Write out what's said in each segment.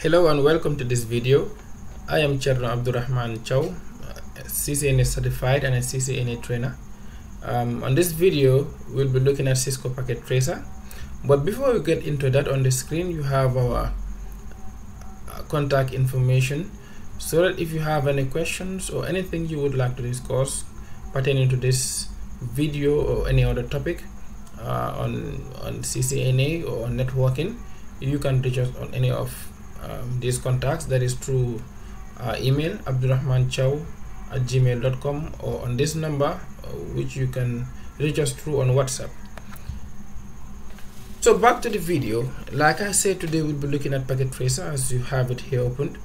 Hello and welcome to this video. I am Cherno Abdurrahman Chow, CCNA certified and a CCNA trainer. On this video, we'll be looking at Cisco Packet Tracer. But before we get into that, on the screen you have our contact information, so that if you have any questions or anything you would like to discuss pertaining to this video or any other topic on CCNA or on networking, you can reach us on any of these contacts, that is through email abdurrahmanchow@gmail.com, or on this number which you can reach us through on WhatsApp. So back to the video. Like I said, today we'll be looking at Packet Tracer as you have it here opened.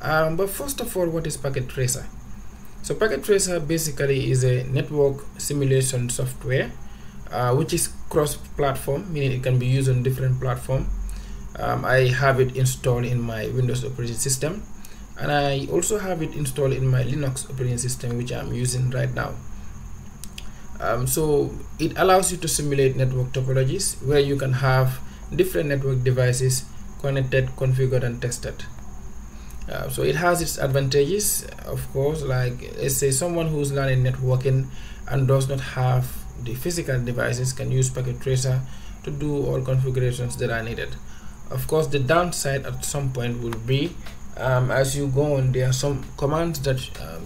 But first of all, what is Packet Tracer? So Packet Tracer basically is a network simulation software which is cross-platform, meaning it can be used on different platforms. I have it installed in my Windows operating system, and I also have it installed in my Linux operating system, which I'm using right now. So it allows you to simulate network topologies where you can have different network devices connected, configured, and tested. So it has its advantages, of course, like let's say someone who's learning networking and does not have the physical devices can use Packet Tracer to do all configurations that are needed. Of course, the downside at some point will be as you go on, there are some commands that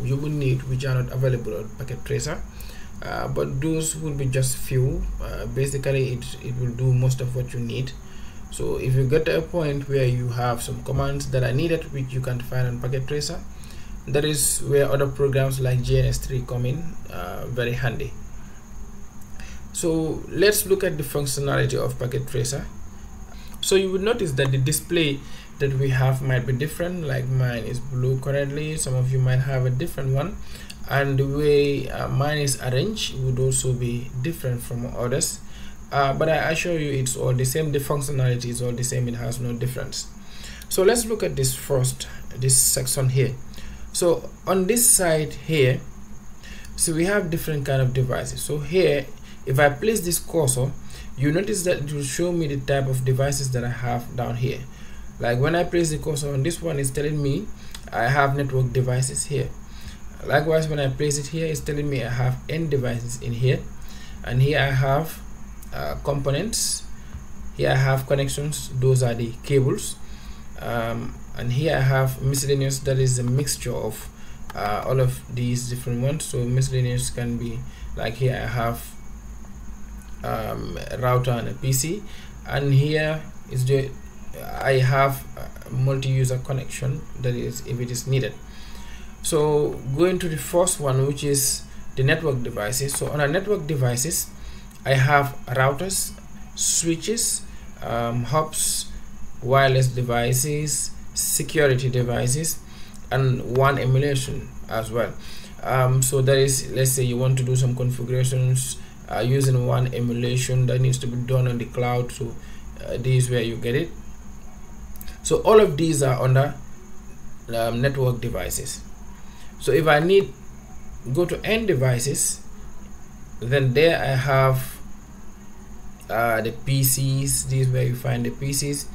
you will need which are not available on Packet Tracer, but those will be just few. Basically it will do most of what you need. So if you get to a point where you have some commands that are needed which you can't find on Packet Tracer, that is where other programs like GNS3 come in very handy. So let's look at the functionality of Packet Tracer. So you will notice that the display that we have might be different, like mine is blue currently, some of you might have a different one, and the way mine is arranged would also be different from others, but I assure you it's all the same. The functionality is all the same, it has no difference. So let's look at this first, this section here. So on this side here, so we have different kind of devices. So here, if I place this cursor, you notice that it will show me the type of devices that I have down here. Like when I place the cursor on this one, it's telling me I have network devices here. Likewise, when I place it here, it's telling me I have N devices in here, and here I have components, here I have connections, those are the cables, and here I have miscellaneous, that is a mixture of all of these different ones. So miscellaneous can be like here I have a router and a PC, and here is the I have multi-user connection, that is if it is needed. So going to the first one, which is the network devices. So on our network devices, I have routers, switches, hubs, wireless devices, security devices, and one emulation as well. So that is, let's say you want to do some configurations using one emulation that needs to be done on the cloud. So this is where you get it. So all of these are under network devices. So if I need go to N devices, then there I have the PCs. This is where you find the PCs.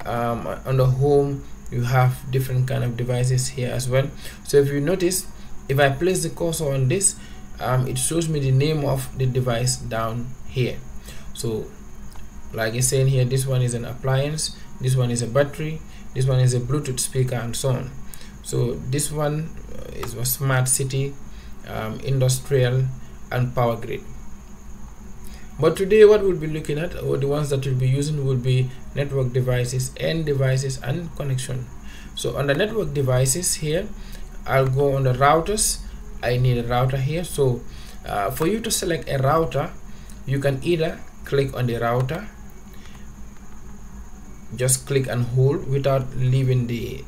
On the home, you have different kind of devices here as well. So if you notice, if I place the cursor on this, it shows me the name of the device down here. So like it's saying here, this one is an appliance, this one is a battery, this one is a Bluetooth speaker, and so on. So this one is a smart city, industrial, and power grid. But today what we'll be looking at, or the ones that we'll be using, will be network devices, N devices, and connection. So on the network devices here, I'll go on the routers. I need a router here. So for you to select a router, you can either click on the router, just click and hold without leaving the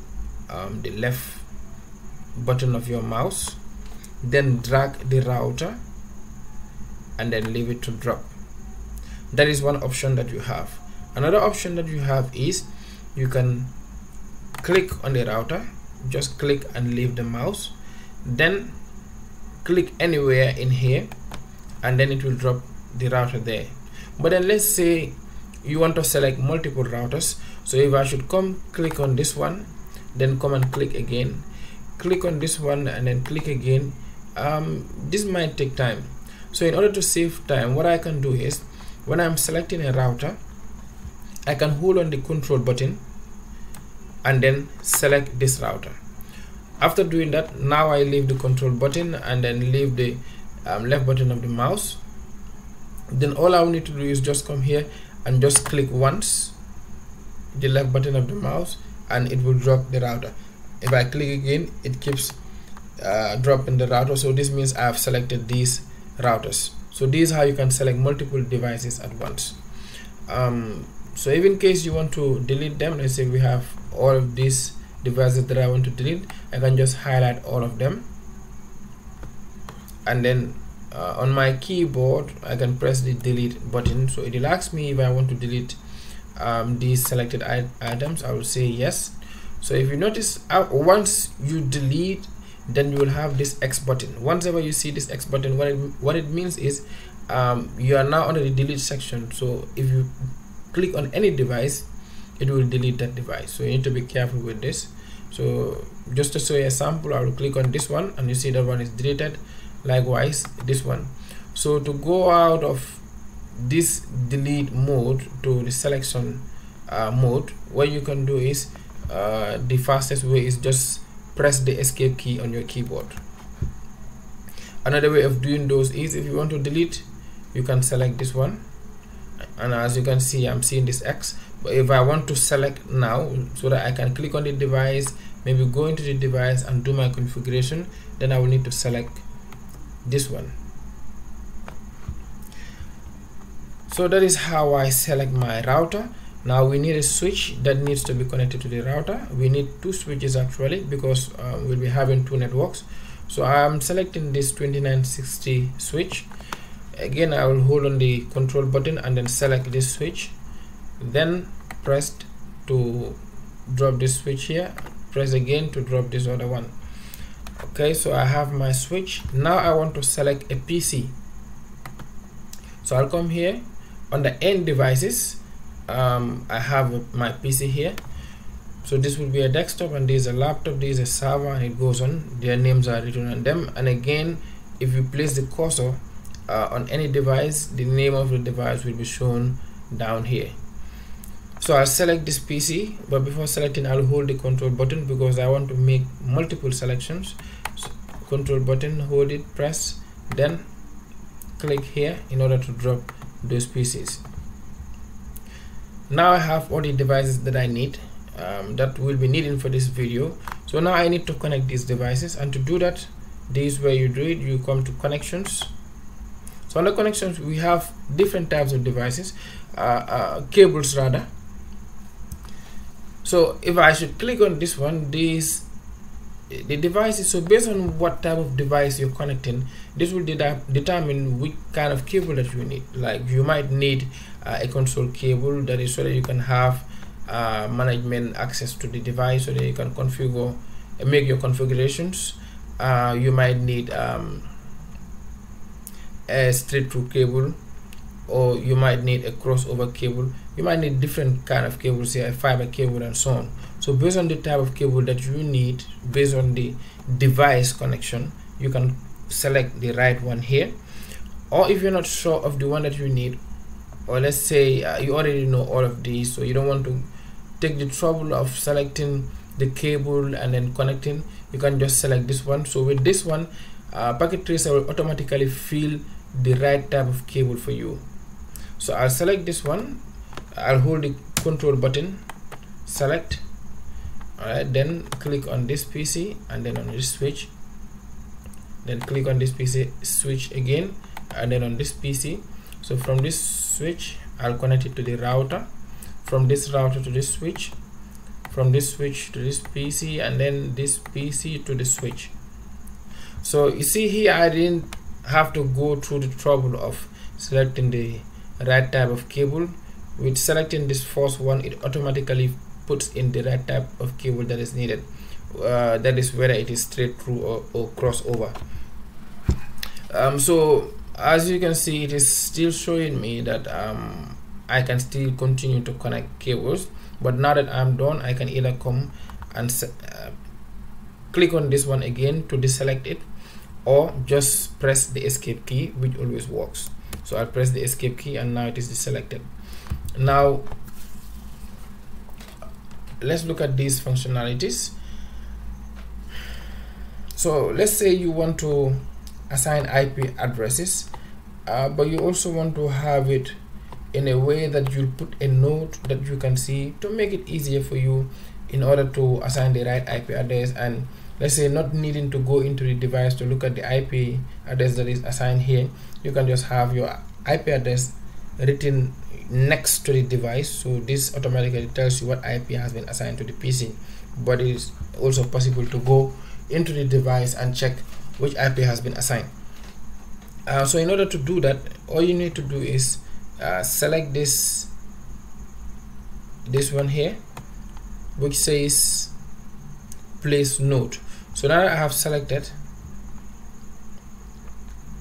left button of your mouse, then drag the router and then leave it to drop. That is one option that you have. Another option that you have is you can click on the router, just click and leave the mouse, then click anywhere in here, and then it will drop the router there. But then let's say you want to select multiple routers, So if I should come click on this one, then come and click again, click on this one and then click again, this might take time. So in order to save time, what I can do is, when I'm selecting a router, I can hold on the control button and then select this router. After doing that, now I leave the control button and then leave the left button of the mouse. Then all I will need to do is just come here and just click once the left button of the mouse and it will drop the router. If I click again, it keeps dropping the router, so this means I have selected these routers. So this is how you can select multiple devices at once. So if in case you want to delete them, let's say we have all of these devices that I want to delete, I can just highlight all of them and then on my keyboard I can press the delete button. So it will ask me if I want to delete these selected items. I will say yes. So if you notice, once you delete, then you will have this X button. Once ever you see this X button, what it means is you are now under the delete section. So if you click on any device, it will delete that device. So you need to be careful with this. So just to show you a sample, I will click on this one and you see that one is deleted. Likewise this one. So to go out of this delete mode to the selection mode, what you can do is the fastest way is just press the escape key on your keyboard. Another way of doing those is, if you want to delete, you can select this one, and as you can see, I'm seeing this X. But if I want to select now, so that I can click on the device, maybe go into the device and do my configuration, then I will need to select this one. So that is how I select my router. Now we need a switch that needs to be connected to the router. We need two switches actually, because we'll be having two networks. So I'm selecting this 2960 switch. Again, I will hold on the control button and then select this switch, then press to drop this switch here, press again to drop this other one. Okay, so I have my switch. Now I want to select a PC. So I'll come here on the end devices. I have my PC here. So this will be a desktop, and this is a laptop, this is a server, and it goes on. Their names are written on them. And again, if you place the cursor on any device, the name of the device will be shown down here. So I'll select this PC, but before selecting, I'll hold the control button because I want to make multiple selections. So control button, hold it, press, then click here in order to drop those PCs. Now I have all the devices that I need, that will be needed for this video. So now I need to connect these devices, and to do that, this is where you do it. You come to connections. So under connections, we have different types of devices, cables rather. So if I should click on this one, the devices, so based on what type of device you're connecting, this will determine which kind of cable that you need. Like you might need a console cable, that is so that you can have management access to the device, so that you can configure and make your configurations. You might need a straight through cable, or you might need a crossover cable. You might need different kind of cables here, a fiber cable and so on. So based on the type of cable that you need, based on the device connection, you can select the right one here. Or if you're not sure of the one that you need, or let's say you already know all of these, so you don't want to take the trouble of selecting the cable and then connecting, you can just select this one. So with this one, Packet Tracer will automatically fill the right type of cable for you. So I'll select this one, I'll hold the control button, select, alright, then click on this PC and then on this switch, then click on this PC, switch again, and then on this PC. So from this switch, I'll connect it to the router, from this router to this switch, from this switch to this PC, and then this PC to the switch. So you see here, I didn't have to go through the trouble of selecting the right type of cable. With selecting this first one, it automatically puts in the right type of cable that is needed, that is whether it is straight through or crossover. So as you can see, it is still showing me that I can still continue to connect cables, But now that I'm done, I can either come and click on this one again to deselect it, or just press the escape key, which always works. So I'll press the escape key and now it is deselected. Now let's look at these functionalities. So let's say you want to assign IP addresses, but you also want to have it in a way that you'll put a note that you can see to make it easier for you in order to assign the right IP address. And let's say not needing to go into the device to look at the IP address that is assigned here, you can just have your IP address written next to the device, so this automatically tells you what IP has been assigned to the PC. But it is also possible to go into the device and check which IP has been assigned. So in order to do that, all you need to do is select this one here, which says place note. So now I have selected,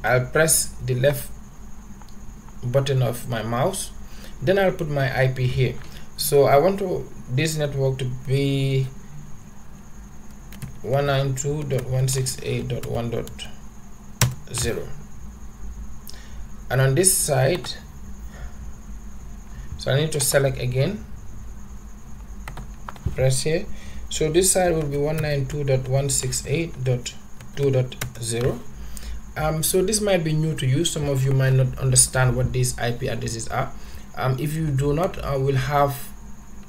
I'll press the left button of my mouse, then I'll put my IP here. So I want this network to be 192.168.1.0, and on this side, so I need to select again, press here. So this side will be 192.168.2.0. So this might be new to you. Some of you might not understand what these IP addresses are. If you do not, I will have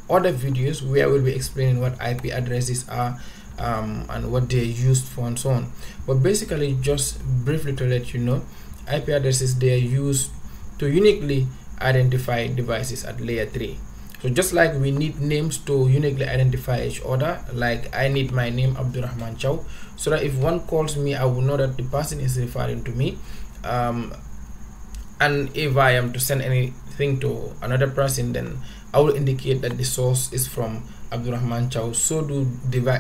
other videos where I will be explaining what IP addresses are, and what they're used for and so on. But basically, just briefly to let you know, IP addresses, they are used to uniquely identify devices at layer 3. So just like we need names to uniquely identify each other, like I need my name Abdurrahman Chow, so that if one calls me, I will know that the person is referring to me. And if I am to send anything to another person, then I will indicate that the source is from Abdurrahman Chow. So do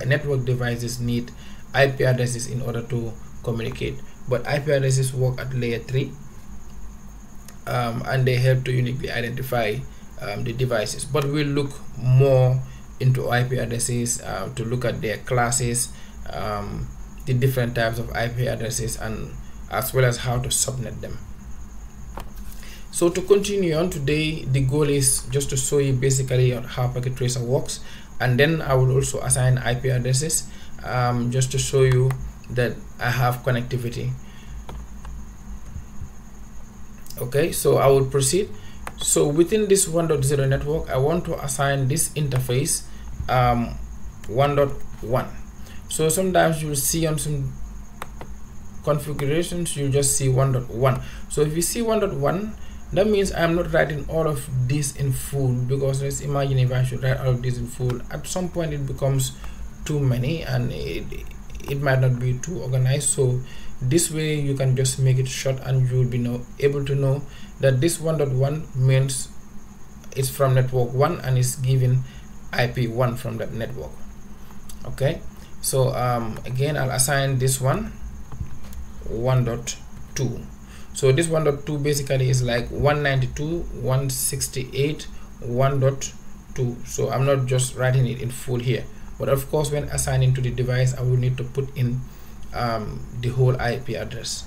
network devices need IP addresses in order to communicate. But IP addresses work at layer 3, and they help to uniquely identify the devices. But we'll look more into IP addresses to look at their classes, the different types of IP addresses, and as well as how to subnet them. So to continue on today, the goal is just to show you basically on how Packet Tracer works, and then I will also assign IP addresses just to show you that I have connectivity. Okay, so I will proceed. So within this 1.0 network, I want to assign this interface 1.1. So sometimes you will see on some configurations you just see 1.1. So if you see 1.1, that means I'm not writing all of this in full, because let's imagine if I should write all of this in full, at some point it becomes too many and it might not be too organized. So this way you can just make it short, and you will be able to know that this 1.1 means it's from network 1 and is giving IP 1 from that network. Okay, so again I'll assign this one 1.2. So this 1.2 basically is like 192.168.1.2. so I'm not just writing it in full here, but of course when assigning to the device I will need to put in the whole IP address.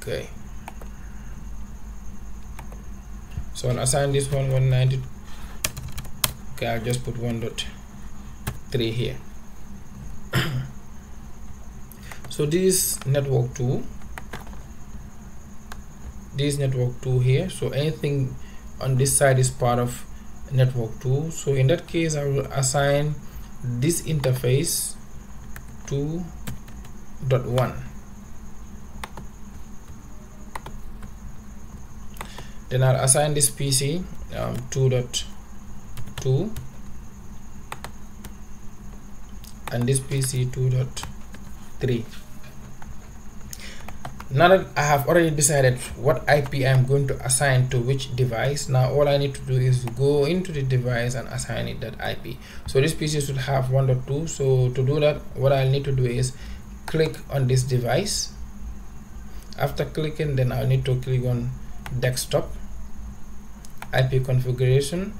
Okay, so I'll assign this one 190. Okay, I'll just put 1.3 here. So this network 2, here, so anything on this side is part of network 2. So in that case I will assign this interface 2.1. Then I'll assign this PC 2.2 and this PC 2.3. Now that I have already decided what IP I'm going to assign to which device, now all I need to do is go into the device and assign it that IP. So this PC should have 1.2. So to do that, what I'll need to do is click on this device. After clicking, then I'll need to click on desktop, IP configuration,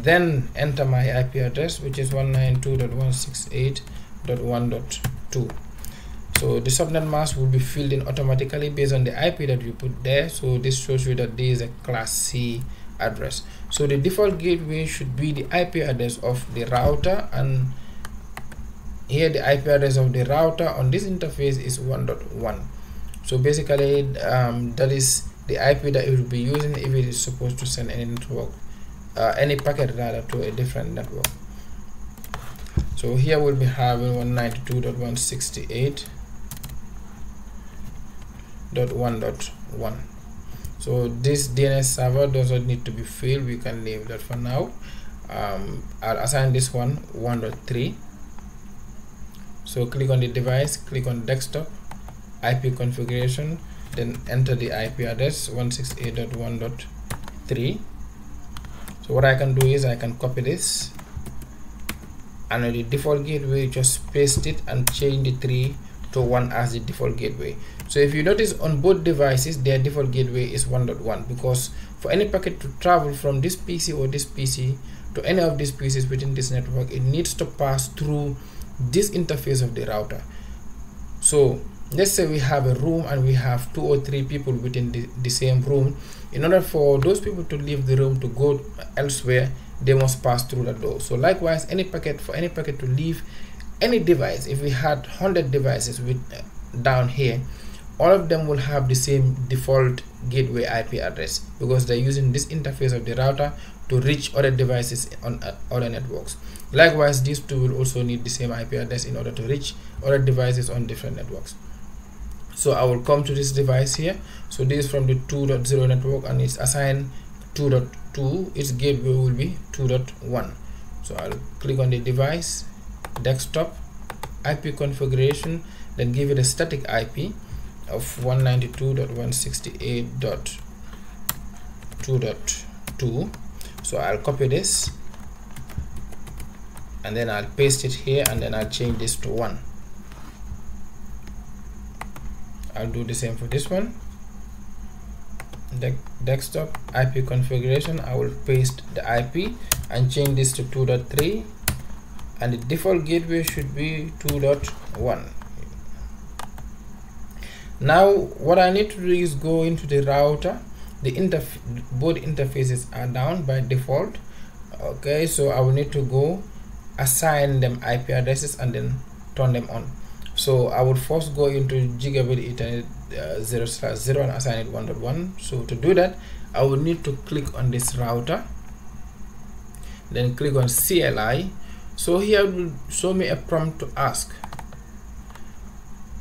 then enter my IP address, which is 192.168.1.2. so the subnet mask will be filled in automatically based on the IP that you put there. So this shows you that this is a class C address. So the default gateway should be the IP address of the router, and here the IP address of the router on this interface is 1.1. so basically that is the IP that it will be using if it is supposed to send any network, any packet rather, to a different network. So here we'll be having 192.168.1.1. so this DNS server doesn't need to be filled, we can leave that for now. I'll assign this one 1.3. so click on the device, click on desktop, IP configuration, then enter the IP address 168.1.3. so what I can do is I can copy this, and on the default gateway just paste it and change the 3 to 1 as the default gateway. So if you notice on both devices their default gateway is 1.1, because for any packet to travel from this PC or this PC to any of these PCs within this network, it needs to pass through this interface of the router. So let's say we have a room and we have 2 or 3 people within the same room. In order for those people to leave the room to go elsewhere, they must pass through the door. So likewise, for any packet to leave any device, if we had 100 devices with down here, all of them will have the same default gateway IP address, because they're using this interface of the router to reach other devices on other networks. Likewise, these two will also need the same IP address in order to reach other devices on different networks. So I will come to this device here. So this is from the 2.0 network and it's assigned 2.2. its gateway will be 2.1. so I'll click on the device, desktop, IP configuration, then give it a static IP of 192.168.2.2. so I'll copy this and then I'll paste it here, and then I'll change this to 1. I'll do the same for this one. Desktop, IP configuration, I will paste the IP and change this to 2.3, and the default gateway should be 2.1. Now what I need to do is go into the router. Both interfaces are down by default. Okay, so I will need to go assign them IP addresses and then turn them on. So I would first go into Gigabit Ethernet 0/0 and assign it 1.1. so to do that, I will need to click on this router, then click on CLI. So here it will show me a prompt to ask,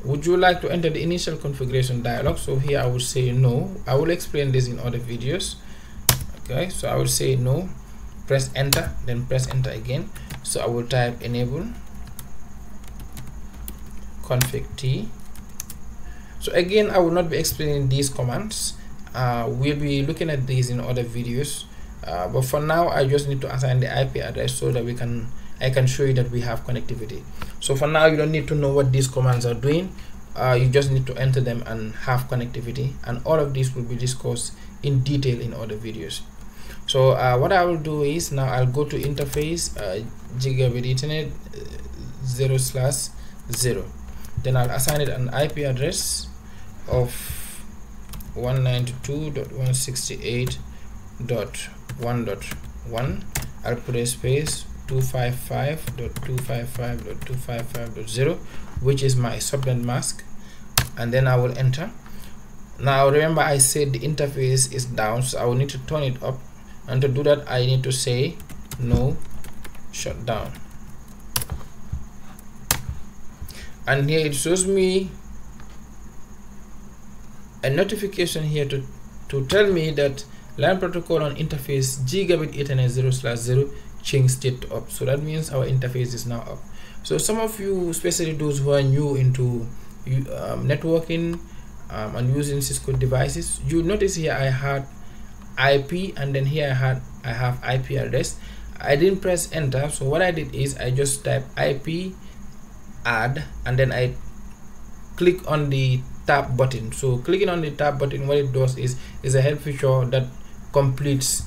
would you like to enter the initial configuration dialog? So here I will say no. I will explain this in other videos. Okay, so I will say no, press enter, then press enter again. So I will type enable config T. So again, I will not be explaining these commands. We'll be looking at these in other videos, but for now I just need to assign the IP address so that I can show you that we have connectivity. So for now, you don't need to know what these commands are doing. You just need to enter them and have connectivity, and all of this will be discussed in detail in other videos. So what I will do is, now I'll go to interface Gigabit Ethernet 0/0, then I'll assign it an IP address of 192.168.1.1. I'll put a space 255.255.255.0, which is my subnet mask, and then I will enter. Now remember, I said the interface is down, so I will need to turn it up, and to do that I need to say no shutdown, and here it shows me a notification here to tell me that LAN protocol on interface Gigabit Ethernet 0/0 change state to up. So that means our interface is now up. So some of you, especially those who are new into networking and using Cisco devices, you notice here I had IP, and then here I have IP address. I didn't press enter, so what I did is I just type IP add, and then I click on the tab button. So clicking on the tab button, what it does is a help feature that completes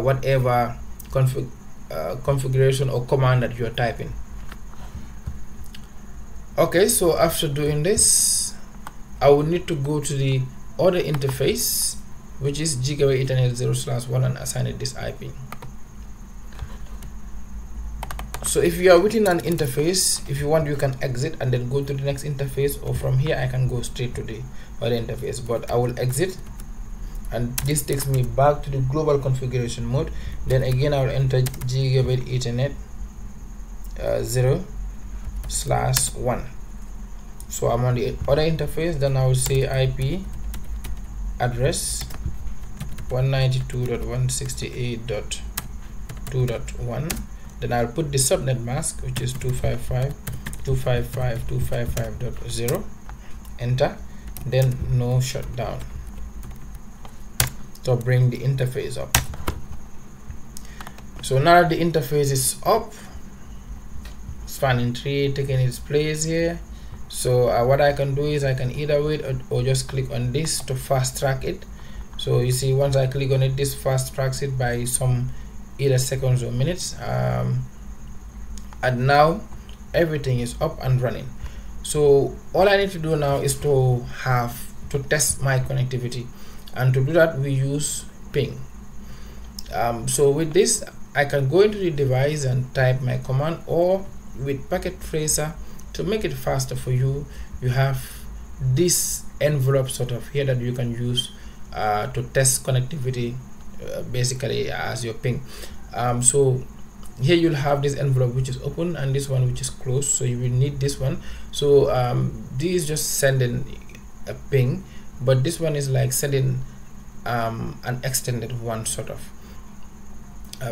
whatever configuration or command that you're typing. Okay, so after doing this, I will need to go to the other interface, which is Gigaway Ethernet 0/1, and assign it this IP. So if you are within an interface, if you want, you can exit and then go to the next interface, or from here I can go straight to the other interface, but I will exit, and this takes me back to the global configuration mode. Then again I will enter Gigabit Ethernet 0/1. So I'm on the other interface. Then I will say IP address 192.168.2.1. then I'll put the subnet mask, which is 255.255.255.0. enter, then no shutdown. So bring the interface up. So now that the interface is up, spanning tree taking its place here. So what I can do is I can either wait or just click on this to fast track it. So you see, once I click on it, this fast tracks it by some either seconds or minutes, and now everything is up and running. So all I need to do now is to test my connectivity, and to do that we use ping. So with this I can go into the device and type my command, or with Packet Tracer, to make it faster for you, you have this envelope sort of here that you can use to test connectivity, basically as your ping. So here you'll have this envelope which is open and this one which is closed, so you will need this one. So this is just sending a ping, but this one is like sending an extended one sort of.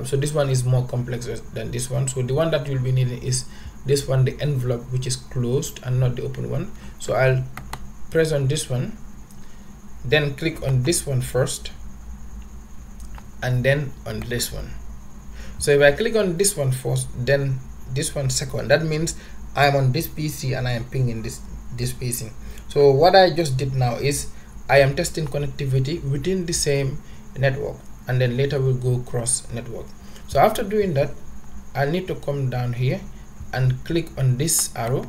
So this one is more complex than this one. So the one that you'll be needing is this one, the envelope which is closed and not the open one. So I'll press on this one, then click on this one first, and then on this one. So if I click on this one first, then this one second, that means I'm on this PC and I am pinging this PC. So what I just did now is I am testing connectivity within the same network, and then later we'll go cross network. So after doing that, I need to come down here and click on this arrow,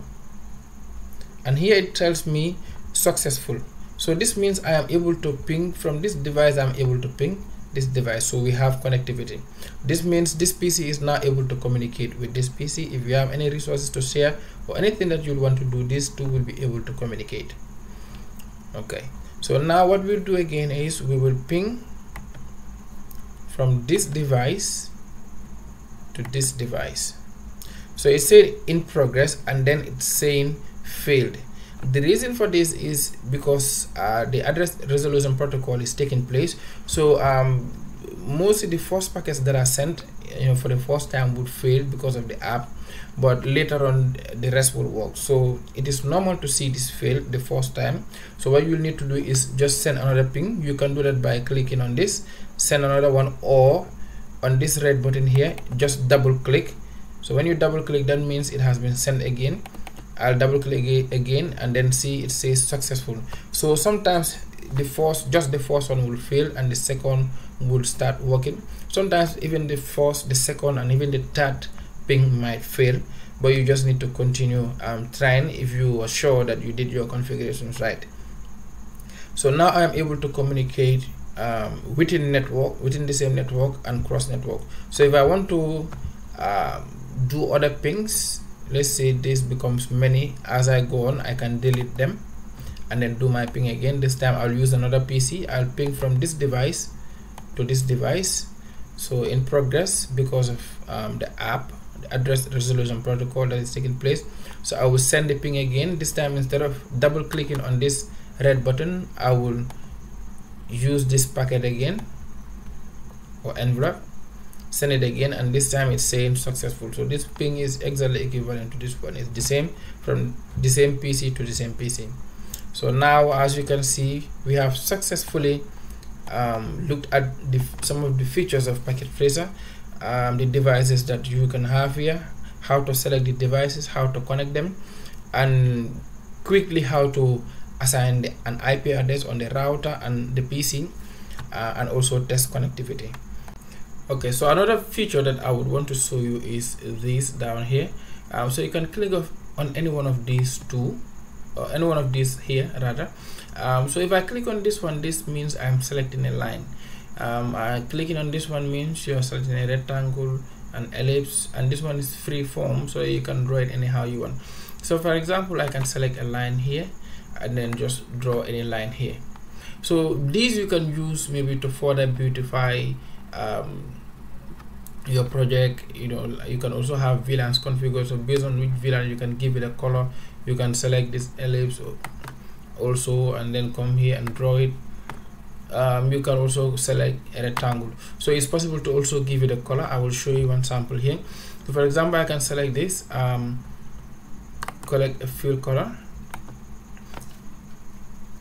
and here it tells me successful. So this means I am able to ping from this device, I'm able to ping this device. So we have connectivity. This means this PC is now able to communicate with this PC. If you have any resources to share or anything that you want to do, these two will be able to communicate. Okay, so now what we'll do again is we will ping from this device to this device. So it said in progress, and then it's saying failed. The reason for this is because the address resolution protocol is taking place. So mostly the first packets that are sent, for the first time would fail because of the app, but later on the rest will work. So it is normal to see this fail the first time. So what you need to do is just send another ping. You can do that by clicking on this, send another one, or on this red button here, just double click. So when you double click, that means it has been sent again. I'll double click again, and then see it says successful. So sometimes the first one will fail and the second will start working. Sometimes even the first, the second, and even the third ping might fail, but you just need to continue trying if you are sure that you did your configurations right. So now I am able to communicate within the same network and cross network. So if I want to do other pings, let's say this becomes many, as I go on I can delete them and then do my ping again. This time I'll use another PC. I'll ping from this device to this device. So in progress because of the app, the address resolution protocol that is taking place. So I will send the ping again. This time instead of double clicking on this red button, I will use this packet again or envelope, send it again, and this time it's saying successful. So this ping is exactly equivalent to this one. It's the same from the same PC to the same PC. So now as you can see, we have successfully looked at some of the features of Packet Tracer, the devices that you can have here, how to select the devices, how to connect them, and quickly how to assign an IP address on the router and the PC, and also test connectivity. Okay, so another feature that I would want to show you is this down here. So you can click on any one of these two, or any one of these here rather. So if I click on this one, this means I'm selecting a line. Clicking on this one means you're selecting a rectangle, an ellipse, and this one is free form, so you can draw it anyhow you want. So for example, I can select a line here and then just draw any line here. So these you can use maybe to further beautify your project. You know, you can also have VLANs configured, so based on which VLAN you can give it a color. You can select this ellipse also and then come here and draw it. You can also select a rectangle, so it's possible to also give it a color. I will show you one sample here. So for example, I can select this, collect a fill color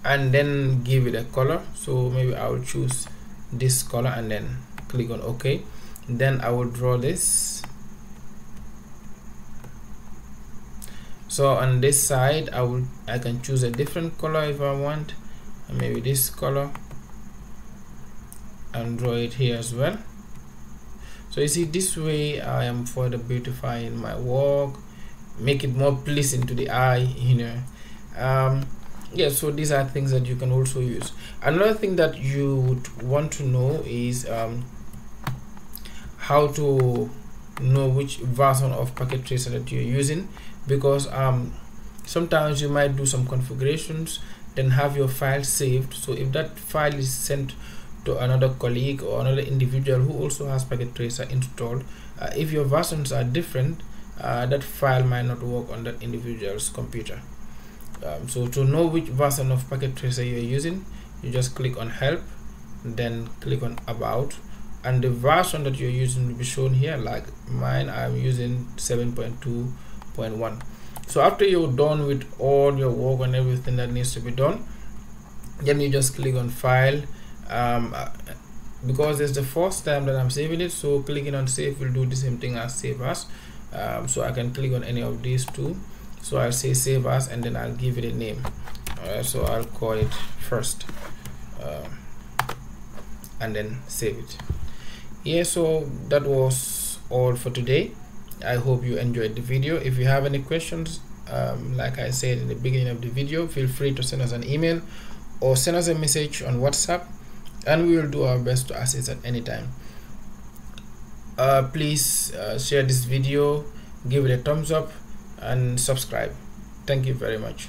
and then give it a color. So maybe I will choose this color and then click on OK. Then I will draw this. So on this side I can choose a different color if I want, maybe this color, and draw it here as well. So you see, this way I am further beautifying my work, make it more pleasing to the eye, you know. Yeah, so these are things that you can also use. Another thing that you would want to know is how to know which version of Packet Tracer that you're using, because sometimes you might do some configurations, then have your file saved. So if that file is sent to another colleague or another individual who also has Packet Tracer installed, if your versions are different, that file might not work on that individual's computer. So to know which version of Packet Tracer you're using, you just click on help, then click on about, and the version that you're using will be shown here. Like mine, I'm using 7.2.1. so after you're done with all your work and everything that needs to be done, then you just click on file. Because it's the first time that I'm saving it, so clicking on save will do the same thing as save as. So I can click on any of these two. So I'll say save as and then I'll give it a name. So I'll call it first, and then save it. Yeah, so that was all for today. I hope you enjoyed the video. If you have any questions, like I said in the beginning of the video, feel free to send us an email or send us a message on WhatsApp, and we will do our best to assist at any time. Please share this video, give it a thumbs up, and subscribe. Thank you very much.